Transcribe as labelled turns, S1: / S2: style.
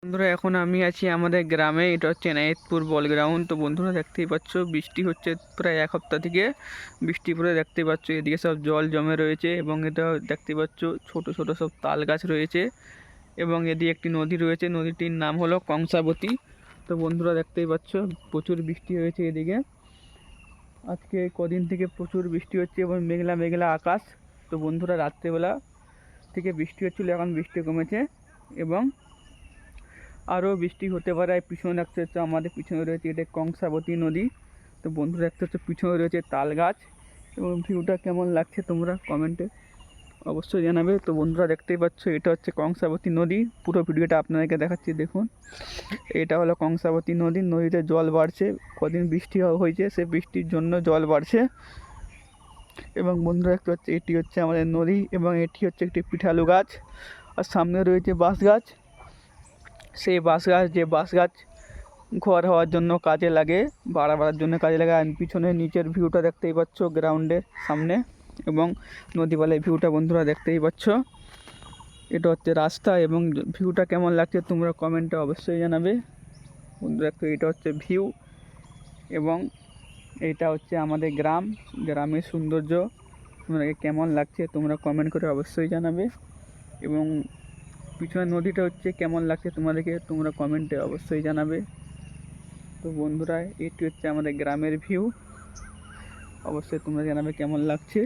S1: বন্ধুরা এখন আমি আছি আমাদের গ্রামে। এটা হচ্ছে এনায়েতপুর বল গ্রাউন্ড। তো বন্ধুরা দেখতেই পাচ্ছ বৃষ্টি হচ্ছে প্রায় এক সপ্তাহ থেকে বৃষ্টি পরে দেখতেই পাচ্ছ এদিকে সব জল জমে রয়েছে এবং এটা দেখতে পাচ্ছ ছোট ছোট সব তাল গাছ রয়েছে এবং এদিকে একটি নদী রয়েছে, নদীটির নাম হলো কংসাবতী। তো বন্ধুরা দেখতেই পাচ্ছ প্রচুর বৃষ্টি হয়েছে এদিকে, আজকে কদিন থেকে প্রচুর বৃষ্টি হচ্ছে এবং মেঘলা মেঘলা আকাশ। তো বন্ধুরা রাত্রেবেলা থেকে বৃষ্টি হচ্ছিলো, এখন বৃষ্টি কমেছে এবং আরও বৃষ্টি হতে পারে। পিছনে দেখতে হচ্ছে আমাদের পিছনে রয়েছে এটা কংসাবতী নদী। তো বন্ধুরা দেখতে হচ্ছে পিছনে রয়েছে তাল গাছ এবং ভিউটা কেমন লাগছে তোমরা কমেন্টে অবশ্যই জানাবে। তো বন্ধুরা দেখতেই পাচ্ছ এটা হচ্ছে কংসাবতী নদী, পুরো ভিডিওটা আপনাদেরকে দেখাচ্ছি দেখুন। এটা হলো কংসাবতী নদী, নদীতে জল বাড়ছে, কদিন বৃষ্টি হয়েছে সে বৃষ্টির জন্য জল বাড়ছে। এবং বন্ধুরা দেখতে পাচ্ছি এটি হচ্ছে আমাদের নদী এবং এটি হচ্ছে একটি পিঠালু গাছ আর সামনে রয়েছে বাঁশ গাছ। সেই বাঁশ গাছ ঘর হওয়ার জন্য কাজে লাগে, বাড়াবার জন্য কাজে লাগে। আর পিছনে নিচের ভিউটা দেখতেই পাচ্ছ গ্রাউন্ডের সামনে এবং নদীবালের ভিউটা বন্ধুরা দেখতেই পাচ্ছ। এটা হচ্ছে রাস্তা এবং ভিউটা কেমন লাগছে তোমরা কমেন্টে অবশ্যই জানাবে। বন্ধুরা এটা হচ্ছে ভিউ এবং এইটা হচ্ছে আমাদের গ্রামের সৌন্দর্য তোমাদেরকে কেমন লাগছে তোমরা কমেন্ট করে অবশ্যই জানাবে। এবং পিছনের নদীটা হচ্ছে কেমন লাগছে তোমাদেরকে তোমরা কমেন্টে অবশ্যই জানাবে। তো বন্ধুরা এটি হচ্ছে আমাদের গ্রামের ভিউ, অবশ্যই তোমরা জানাবে কেমন লাগছে।